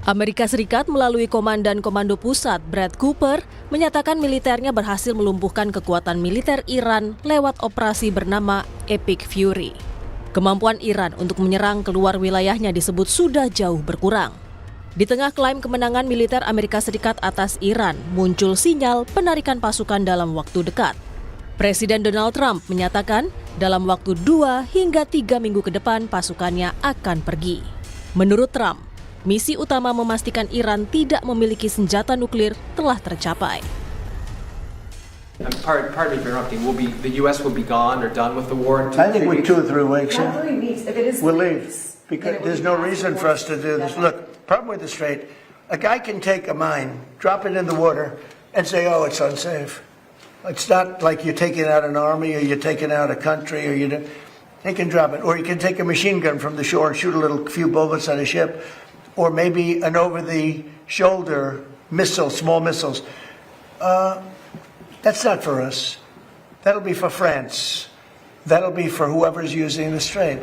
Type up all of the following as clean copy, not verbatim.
Amerika Serikat melalui Komandan Komando Pusat Brad Cooper menyatakan militernya berhasil melumpuhkan kekuatan militer Iran lewat operasi bernama Epic Fury. Kemampuan Iran untuk menyerang keluar wilayahnya disebut sudah jauh berkurang. Di tengah klaim kemenangan militer Amerika Serikat atas Iran, muncul sinyal penarikan pasukan dalam waktu dekat. Presiden Donald Trump menyatakan dalam waktu 2 hingga 3 minggu ke depan pasukannya akan pergi. Menurut Trump, misi utama memastikan Iran tidak memiliki senjata nuklir telah tercapai. Pardon me for interrupting. The U.S. will be gone or done with the war in I think with 2 or 3 weeks. Not 3 weeks. If it is We'll 3 leave weeks, because then it there's will no be reason past for us to do this. deadline. Look, problem with the Strait, a guy can take a mine, drop it in the water, and say, "Oh, it's unsafe." It's not like you're taking out an army or you're taking out a country or they can drop it, or you can take a machine gun from the shore and shoot a few bullets at a ship, or maybe an over-the-shoulder missile, small missiles. That's not for us. That'll be for France. That'll be for whoever's using the Strait.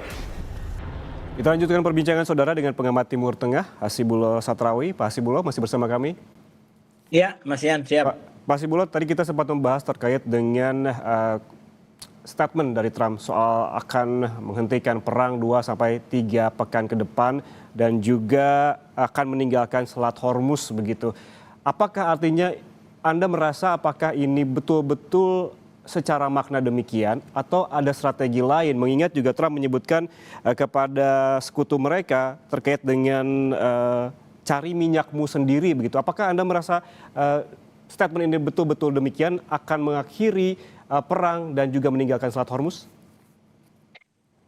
Kita lanjutkan perbincangan saudara dengan pengamat Timur Tengah, Hasibullah Satrawi. Pak Hasibullah masih bersama kami? Ya, Mas Ian, siap. Pak Hasibullah, tadi kita sempat membahas terkait dengan statement dari Trump soal akan menghentikan perang 2-3 pekan ke depan dan juga akan meninggalkan Selat Hormuz begitu. Apakah artinya Anda merasa apakah ini betul-betul secara makna demikian atau ada strategi lain? Mengingat juga Trump menyebutkan kepada sekutu mereka terkait dengan cari minyakmu sendiri begitu. Apakah Anda merasa statement ini betul-betul demikian akan mengakhiri perang dan juga meninggalkan Selat Hormuz?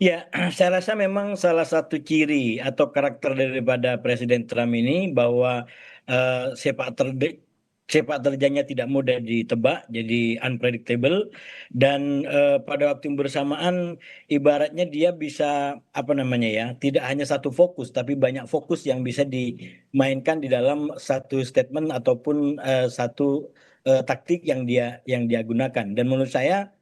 Ya, saya rasa memang salah satu ciri atau karakter daripada Presiden Trump ini bahwa sepak terjangnya tidak mudah ditebak, jadi unpredictable, dan pada waktu yang bersamaan ibaratnya dia bisa tidak hanya satu fokus tapi banyak fokus yang bisa dimainkan di dalam satu statement ataupun satu taktik yang dia gunakan. Dan menurut saya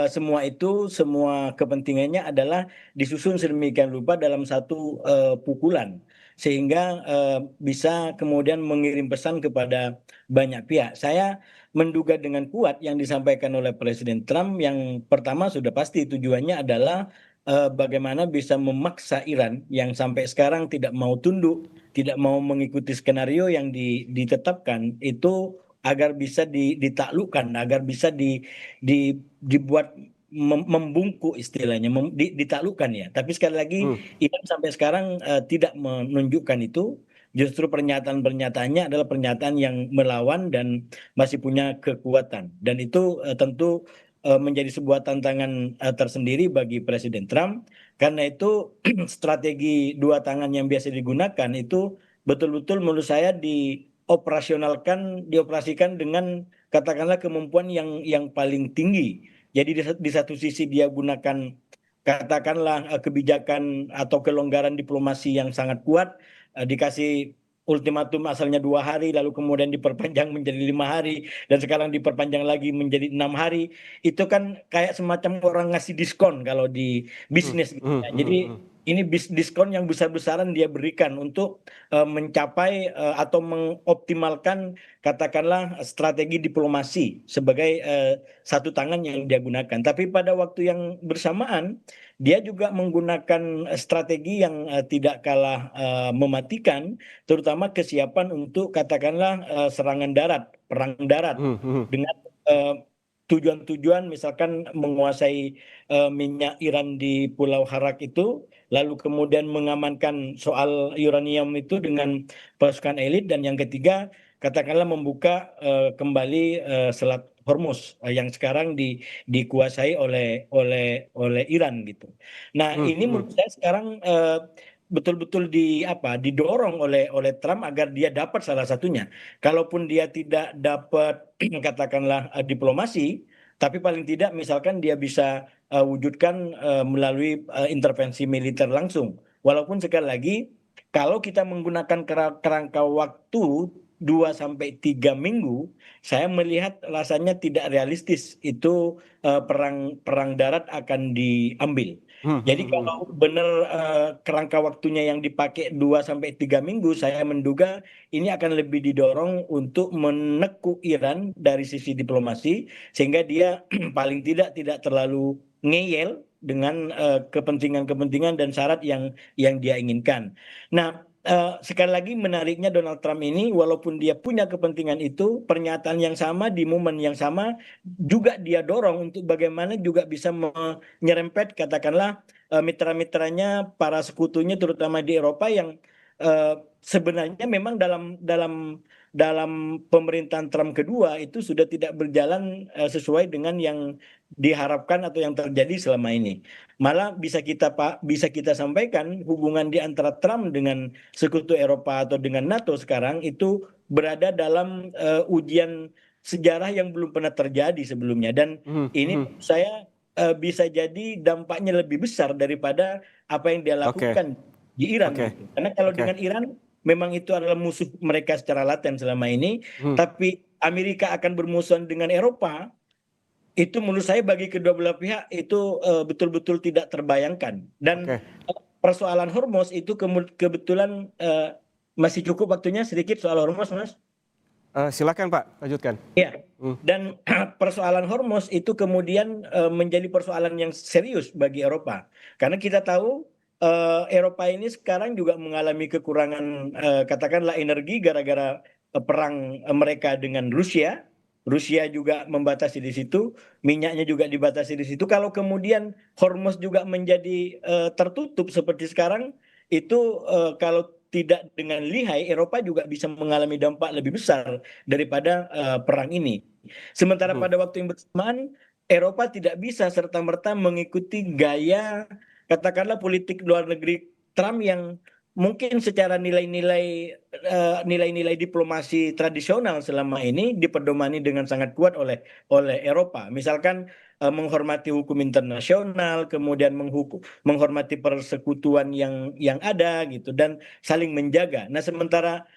semua kepentingannya adalah disusun sedemikian rupa dalam satu pukulan sehingga bisa kemudian mengirim pesan kepada banyak pihak. Saya menduga dengan kuat yang disampaikan oleh Presiden Trump yang pertama sudah pasti tujuannya adalah bagaimana bisa memaksa Iran yang sampai sekarang tidak mau tunduk, tidak mau mengikuti skenario yang ditetapkan itu agar bisa ditaklukkan, agar bisa dibuat membungkuk istilahnya, ditaklukkan ya. Tapi sekali lagi Iran sampai sekarang tidak menunjukkan itu. Justru pernyataan-pernyataannya adalah pernyataan yang melawan dan masih punya kekuatan. Dan itu tentu menjadi sebuah tantangan tersendiri bagi Presiden Trump. Karena itu strategi 2 tangan yang biasa digunakan itu betul-betul menurut saya dioperasikan dengan katakanlah kemampuan yang paling tinggi. Jadi di satu sisi dia gunakan katakanlah kebijakan atau kelonggaran diplomasi yang sangat kuat, dikasih ultimatum asalnya 2 hari lalu kemudian diperpanjang menjadi 5 hari dan sekarang diperpanjang lagi menjadi 6 hari. Itu kan kayak semacam orang ngasih diskon kalau di bisnis gitu ya. Jadi ini diskon yang besar-besaran dia berikan untuk mencapai atau mengoptimalkan katakanlah strategi diplomasi sebagai satu tangan yang dia gunakan. Tapi pada waktu yang bersamaan dia juga menggunakan strategi yang tidak kalah mematikan, terutama kesiapan untuk katakanlah serangan darat, perang darat dengan tujuan-tujuan misalkan menguasai minyak Iran di Pulau Harak itu, lalu kemudian mengamankan soal uranium itu dengan pasukan elit, dan yang ketiga katakanlah membuka kembali Selat Hormuz yang sekarang dikuasai oleh Iran gitu. Nah, ini menurut saya sekarang betul-betul didorong oleh Trump agar dia dapat salah satunya. Kalaupun dia tidak dapat katakanlah diplomasi, tapi paling tidak misalkan dia bisa wujudkan melalui intervensi militer langsung. Walaupun sekali lagi kalau kita menggunakan kerangka waktu 2-3 minggu, saya melihat rasanya tidak realistis itu perang darat akan diambil. Jadi kalau benar kerangka waktunya yang dipakai 2 sampai 3 minggu, saya menduga ini akan lebih didorong untuk menekuk Iran dari sisi diplomasi sehingga dia paling tidak terlalu ngeyel dengan kepentingan-kepentingan dan syarat yang dia inginkan. Nah, sekali lagi menariknya Donald Trump ini, walaupun dia punya kepentingan itu, pernyataan yang sama di momen yang sama juga dia dorong untuk bagaimana juga bisa menyerempet katakanlah mitra-mitranya, para sekutunya terutama di Eropa yang sebenarnya memang dalam pemerintahan Trump kedua itu sudah tidak berjalan sesuai dengan yang diharapkan atau yang terjadi selama ini. Malah bisa kita sampaikan hubungan di antara Trump dengan sekutu Eropa atau dengan NATO sekarang itu berada dalam ujian sejarah yang belum pernah terjadi sebelumnya, dan ini menurut saya bisa jadi dampaknya lebih besar daripada apa yang dia Oke, lakukan di Iran oke, gitu. Karena kalau oke. dengan Iran memang itu adalah musuh mereka secara laten selama ini, tapi Amerika akan bermusuhan dengan Eropa, itu menurut saya bagi kedua belah pihak itu betul-betul tidak terbayangkan. Dan Oke. persoalan Hormuz itu kebetulan masih cukup waktunya sedikit soal Hormuz, Mas. Silakan Pak, lanjutkan. Ya, dan persoalan Hormuz itu kemudian menjadi persoalan yang serius bagi Eropa. Karena kita tahu Eropa ini sekarang juga mengalami kekurangan katakanlah energi gara-gara perang mereka dengan Rusia. Rusia juga membatasi di situ, minyaknya juga dibatasi di situ. Kalau kemudian Hormuz juga menjadi tertutup seperti sekarang, itu kalau tidak dengan lihai, Eropa juga bisa mengalami dampak lebih besar daripada perang ini. Sementara pada waktu yang bersamaan, Eropa tidak bisa serta-merta mengikuti gaya katakanlah politik luar negeri Trump yang mungkin secara nilai-nilai diplomasi tradisional selama ini dipedomani dengan sangat kuat oleh Eropa. Misalkan menghormati hukum internasional, kemudian menghormati persekutuan yang ada gitu dan saling menjaga. Nah, sementara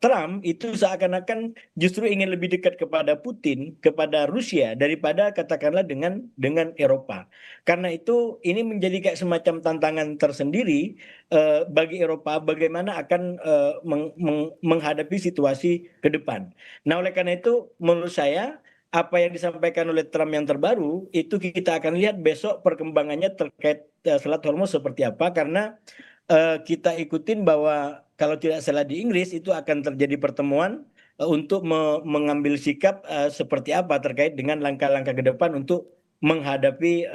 Trump itu seakan-akan justru ingin lebih dekat kepada Putin, kepada Rusia daripada katakanlah dengan Eropa. Karena itu ini menjadi kayak semacam tantangan tersendiri bagi Eropa bagaimana akan menghadapi situasi ke depan. Nah, oleh karena itu menurut saya apa yang disampaikan oleh Trump yang terbaru itu kita akan lihat besok perkembangannya terkait Selat Hormuz seperti apa, karena kita ikutin bahwa kalau tidak salah di Inggris itu akan terjadi pertemuan untuk mengambil sikap seperti apa terkait dengan langkah-langkah ke depan untuk menghadapi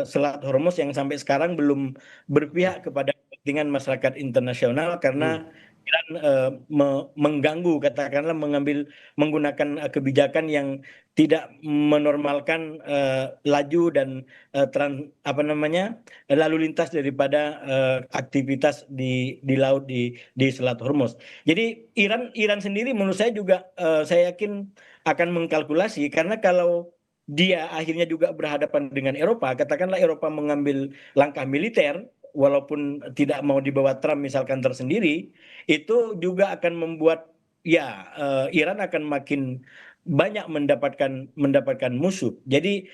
Selat Hormuz yang sampai sekarang belum berpihak kepada kepentingan masyarakat internasional karena Iran mengganggu katakanlah menggunakan kebijakan yang tidak menormalkan laju dan lalu lintas daripada aktivitas di laut di Selat Hormuz. Jadi Iran sendiri menurut saya juga saya yakin akan mengkalkulasi, karena kalau dia akhirnya juga berhadapan dengan Eropa, katakanlah Eropa mengambil langkah militer walaupun tidak mau dibawa Trump misalkan tersendiri, itu juga akan membuat ya Iran akan makin banyak mendapatkan musuh. Jadi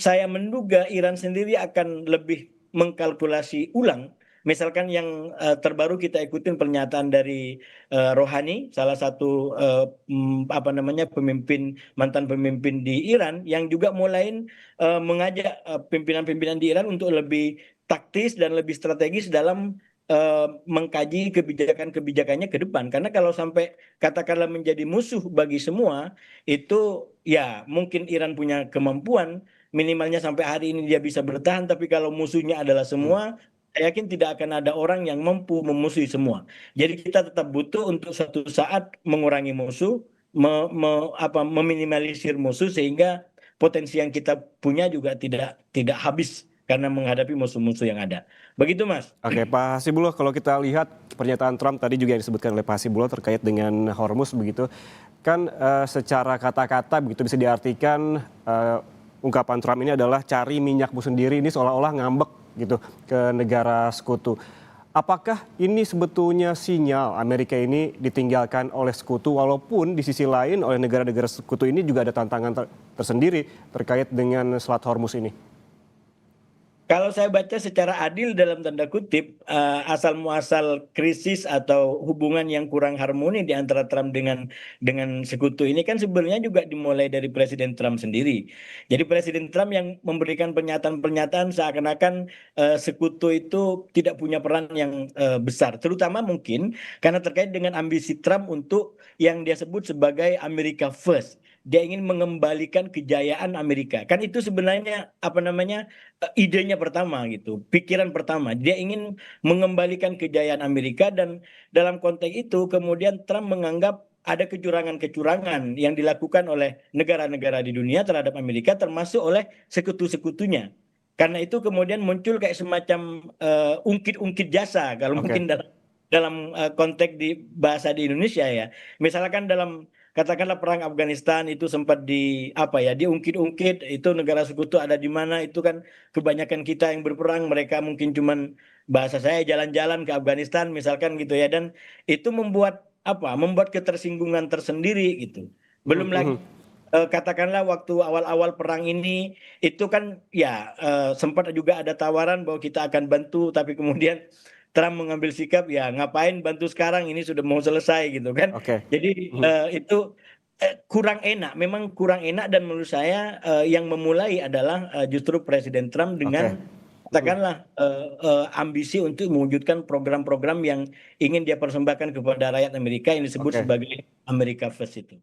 saya menduga Iran sendiri akan lebih mengkalkulasi ulang. Misalkan yang terbaru kita ikutin pernyataan dari Rouhani, salah satu mantan pemimpin di Iran yang juga mulai mengajak pimpinan-pimpinan di Iran untuk lebih taktis dan lebih strategis dalam mengkaji kebijakannya ke depan. Karena kalau sampai katakanlah menjadi musuh bagi semua, itu ya mungkin Iran punya kemampuan minimalnya sampai hari ini dia bisa bertahan, tapi kalau musuhnya adalah semua, saya yakin tidak akan ada orang yang mampu memusuhi semua. Jadi kita tetap butuh untuk suatu saat mengurangi musuh, meminimalisir musuh sehingga potensi yang kita punya juga tidak habis karena menghadapi musuh-musuh yang ada. Begitu, Mas. Oke, Pak Hasibullah, kalau kita lihat pernyataan Trump tadi juga yang disebutkan oleh Pak Hasibullah terkait dengan Hormuz begitu, kan secara kata-kata begitu bisa diartikan ungkapan Trump ini adalah cari minyakmu sendiri, ini seolah-olah ngambek gitu ke negara sekutu. Apakah ini sebetulnya sinyal Amerika ini ditinggalkan oleh sekutu, walaupun di sisi lain oleh negara-negara sekutu ini juga ada tantangan tersendiri terkait dengan Selat Hormuz ini? Kalau saya baca secara adil dalam tanda kutip, asal muasal krisis atau hubungan yang kurang harmoni di antara Trump dengan sekutu ini kan sebenarnya juga dimulai dari Presiden Trump sendiri. Jadi Presiden Trump yang memberikan pernyataan-pernyataan seakan-akan sekutu itu tidak punya peran yang besar, terutama mungkin karena terkait dengan ambisi Trump untuk yang dia sebut sebagai America First. Dia ingin mengembalikan kejayaan Amerika. Kan itu sebenarnya apa namanya idenya pertama gitu, pikiran pertama. Dia ingin mengembalikan kejayaan Amerika dan dalam konteks itu kemudian Trump menganggap ada kecurangan-kecurangan yang dilakukan oleh negara-negara di dunia terhadap Amerika termasuk oleh sekutu-sekutunya. Karena itu kemudian muncul kayak semacam ungkit-ungkit jasa kalau Oke. mungkin dalam konteks di bahasa di Indonesia ya. Misalkan dalam katakanlah perang Afghanistan itu sempat diungkit-ungkit itu negara sekutu ada di mana, itu kan kebanyakan kita yang berperang, mereka mungkin cuman bahasa saya jalan-jalan ke Afghanistan misalkan gitu ya, dan itu membuat ketersinggungan tersendiri gitu. Belum lagi katakanlah waktu awal-awal perang ini itu kan ya sempat juga ada tawaran bahwa kita akan bantu, tapi kemudian Trump mengambil sikap ya ngapain bantu sekarang, ini sudah mau selesai gitu kan. Oke. Jadi itu kurang enak, memang kurang enak, dan menurut saya yang memulai adalah justru Presiden Trump dengan katakanlah ambisi untuk mewujudkan program-program yang ingin dia persembahkan kepada rakyat Amerika yang disebut Oke. sebagai America First itu.